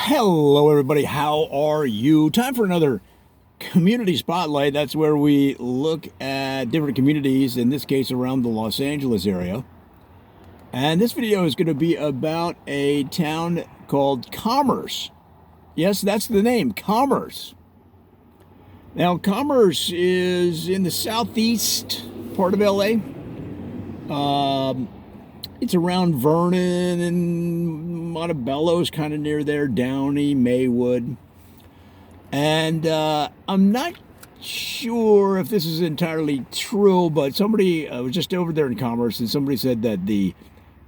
Hello, everybody. How are you? Time for another community spotlight. That's where we look at different communities, in this case, around the Los Angeles area. And this video is going to be about a town called Commerce. Yes, that's the name, Commerce. Now, Commerce is in the southeast part of LA. It's around Vernon and Montebello's kind of near there, Downey, Maywood. And I'm not sure if this is entirely true, but somebody was just over there in Commerce, and somebody said that the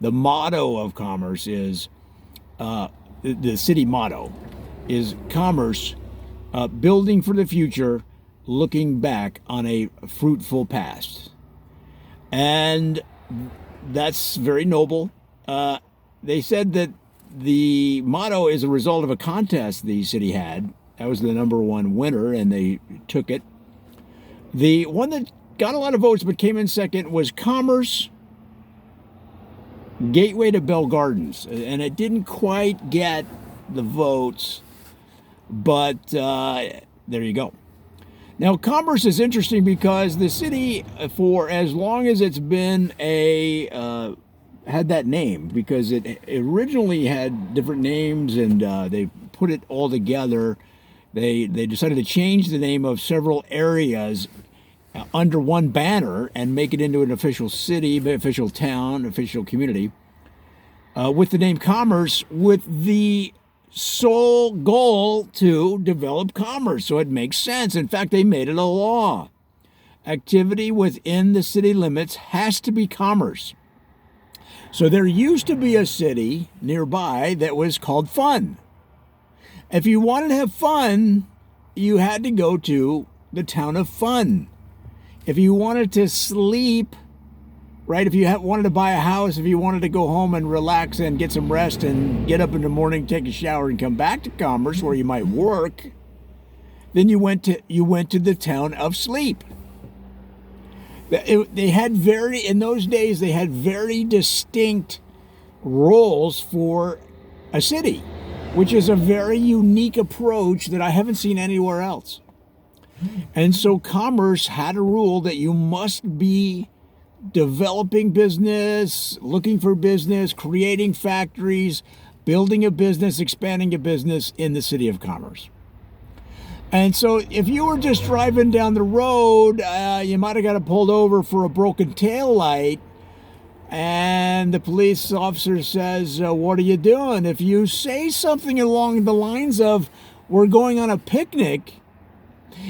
motto of Commerce is, the city motto is Commerce, building for the future, looking back on a fruitful past. And that's very noble. They said that the motto is a result of a contest the city had. That was the number one winner, and they took it. The one that got a lot of votes but came in second was Commerce Gateway to Bell Gardens, and it didn't quite get the votes, but there you go. Now, Commerce is interesting because the city, for as long as it's been had that name, because it originally had different names, and they put it all together. They decided to change the name of several areas under one banner and make it into an official city, official town, official community, with the name Commerce, with the sole goal to develop commerce. So it makes sense. In fact, they made it a law. Activity within the city limits has to be commerce. So there used to be a city nearby that was called Fun. If you wanted to have fun, you had to go to the town of Fun. If you wanted to sleep, right? If you wanted to buy a house, if you wanted to go home and relax and get some rest and get up in the morning, take a shower, and come back to Commerce where you might work, then you went to the town of Sleep. They had in those days they had very distinct roles for a city, which is a very unique approach that I haven't seen anywhere else. And so Commerce had a rule that you must be developing business, looking for business, creating factories, building a business, expanding a business in the city of Commerce. And so if you were just driving down the road, you might have got pulled over for a broken tail light, and the police officer says, what are you doing? If you say something along the lines of, we're going on a picnic,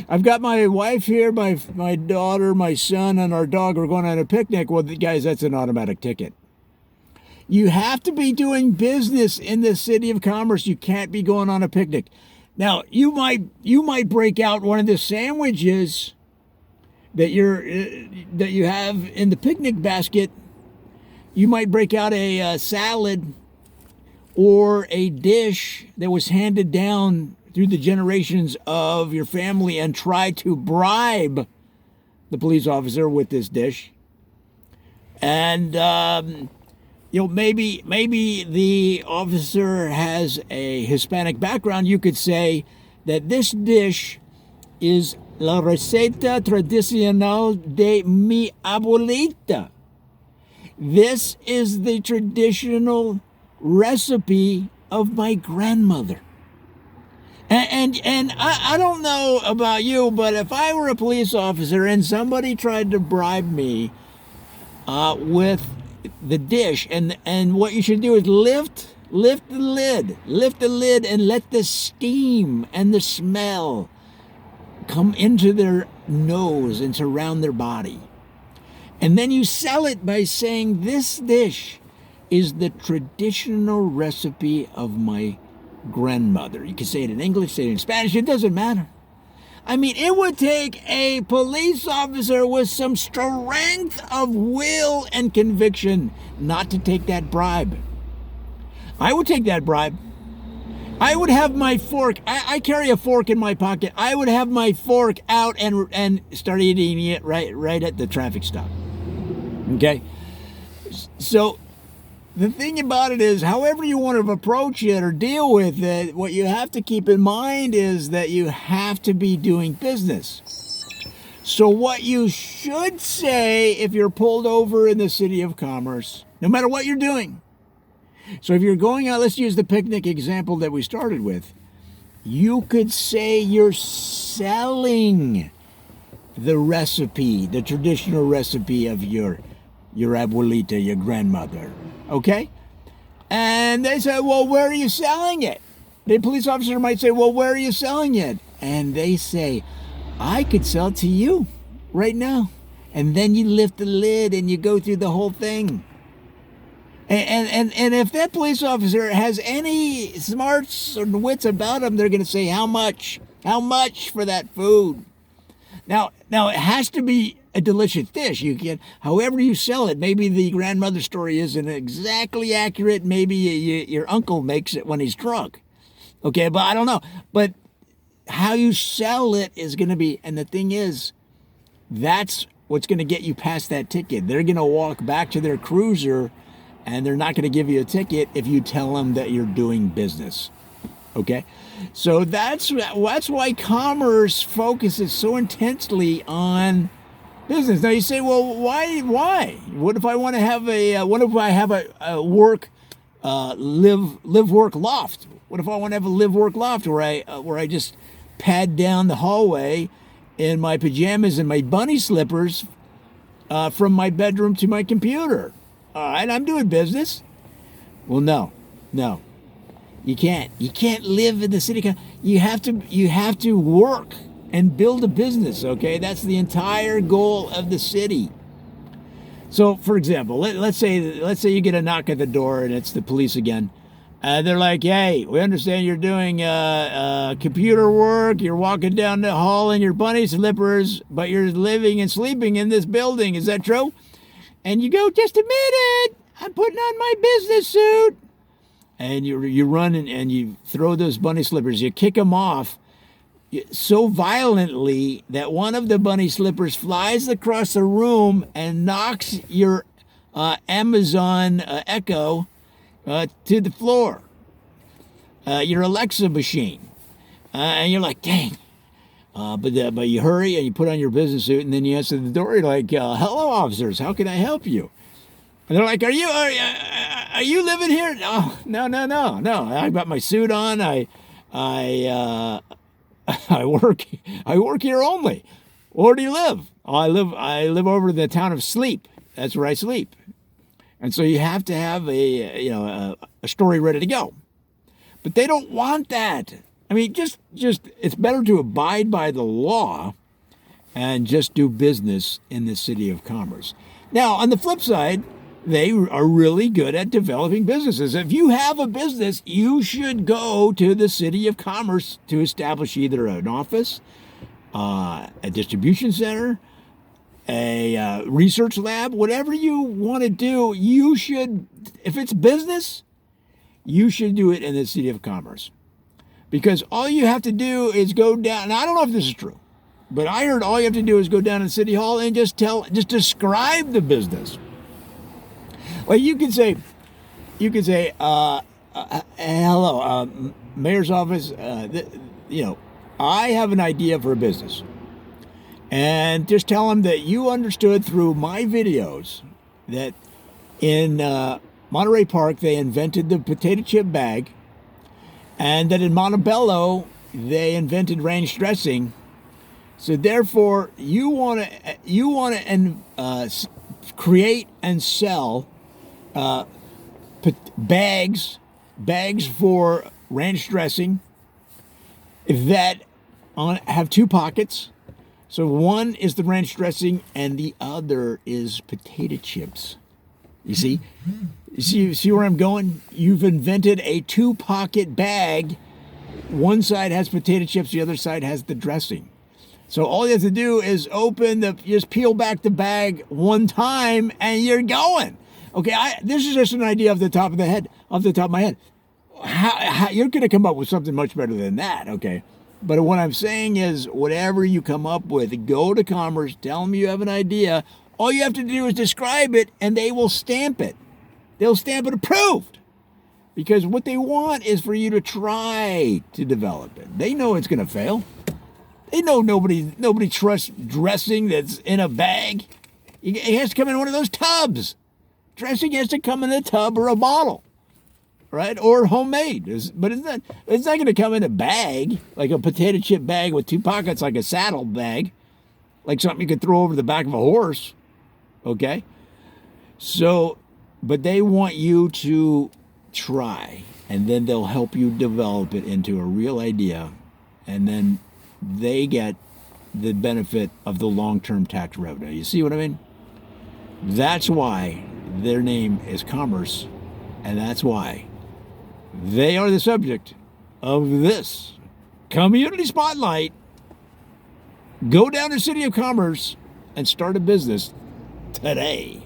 I've got my wife here, my daughter, my son, and our dog. We're going on a picnic. Well, guys, that's an automatic ticket. You have to be doing business in the city of Commerce. You can't be going on a picnic. Now, you might break out one of the sandwiches that you have in the picnic basket. You might break out a salad or a dish that was handed down through the generations of your family and try to bribe the police officer with this dish. And, maybe the officer has a Hispanic background. You could say that this dish is la receta tradicional de mi abuelita. This is the traditional recipe of my grandmother. And I don't know about you, but if I were a police officer and somebody tried to bribe me with the dish, and what you should do is lift the lid and let the steam and the smell come into their nose and surround their body. And then you sell it by saying, this dish is the traditional recipe of my grandmother. You can say it in English, say it in Spanish, it doesn't matter. I mean, it would take a police officer with some strength of will and conviction not to take that bribe. I would take that bribe. I would have my fork. I carry a fork in my pocket. I would have my fork out and start eating it right at the traffic stop. Okay? So The thing about it is, however you want to approach it or deal with it, what you have to keep in mind is that you have to be doing business. So what you should say if you're pulled over in the city of commerce, no matter what you're doing. So if you're going out, let's use the picnic example that we started with. You could say you're selling the recipe, the traditional recipe of your abuelita, your grandmother. Okay? And they say, well, where are you selling it? The police officer might say, well, where are you selling it? And they say, I could sell it to you right now. And then you lift the lid and you go through the whole thing. And if that police officer has any smarts or wits about him, they're going to say, how much? How much for that food? Now it has to be a delicious dish. You can, however you sell it. Maybe the grandmother story isn't exactly accurate. Maybe your uncle makes it when he's drunk. Okay, but I don't know. But how you sell it is going to be, and the thing is, that's what's going to get you past that ticket. They're going to walk back to their cruiser, and they're not going to give you a ticket if you tell them that you're doing business. Okay, so that's why commerce focuses so intensely on business. Now you say, well, why? What if I want to have a work, live work loft? What if I want to have a live work loft where I just pad down the hallway in my pajamas and my bunny slippers from my bedroom to my computer? All right, I'm doing business. Well, no. You can't. You can't live in the city. You have to work and build a business, okay? That's the entire goal of the city. So, for example, let's say you get a knock at the door and it's the police again. They're like, hey, we understand you're doing computer work. You're walking down the hall in your bunny slippers, but you're living and sleeping in this building. Is that true? And you go, just a minute. I'm putting on my business suit. And you run and you throw those bunny slippers. You kick them off so violently that one of the bunny slippers flies across the room and knocks your Amazon Echo to the floor, your Alexa machine. And you're like, dang. But you hurry and you put on your business suit and then you answer the door. You're like, hello, officers. How can I help you? And they're like, are you living here? No. I got my suit on. I work here only. Where do you live? Oh, I live over in the town of Sleep. That's where I sleep. And so you have to have a story ready to go. But they don't want that. I mean, just it's better to abide by the law and just do business in the city of commerce. Now, on the flip side, they are really good at developing businesses. If you have a business, you should go to the city of commerce to establish either an office, a distribution center, a research lab, whatever you want to do. You should, if it's business, you should do it in the city of commerce. Because all you have to do is go down, and I don't know if this is true, but I heard all you have to do is go down to City Hall and just describe the business. Well, you could say, hello, mayor's office. I have an idea for a business, and just tell them that you understood through my videos that in Monterey Park they invented the potato chip bag, and that in Montebello they invented ranch dressing. So therefore, you want to create and sell bags for ranch dressing that have two pockets. So one is the ranch dressing and the other is potato chips. You see? You see where I'm going? You've invented a two-pocket bag. One side has potato chips, the other side has the dressing. So all you have to do is just peel back the bag one time and you're going. Okay, this is just an idea off the top of my head. How you're going to come up with something much better than that, okay? But what I'm saying is, whatever you come up with, go to Commerce, tell them you have an idea. All you have to do is describe it, and they will stamp it. they'll stamp it approved. Because what they want is for you to try to develop it. They know it's going to fail. They know nobody trusts dressing that's in a bag. It has to come in one of those tubs. Dressing has to come in a tub or a bottle, right? Or homemade. But it's not going to come in a bag, like a potato chip bag with two pockets, like a saddle bag, like something you could throw over the back of a horse. Okay? So, but they want you to try, and then they'll help you develop it into a real idea, and then they get the benefit of the long-term tax revenue. You see what I mean? That's why their name is Commerce, and that's why they are the subject of this community spotlight. Go down to City of Commerce and start a business today.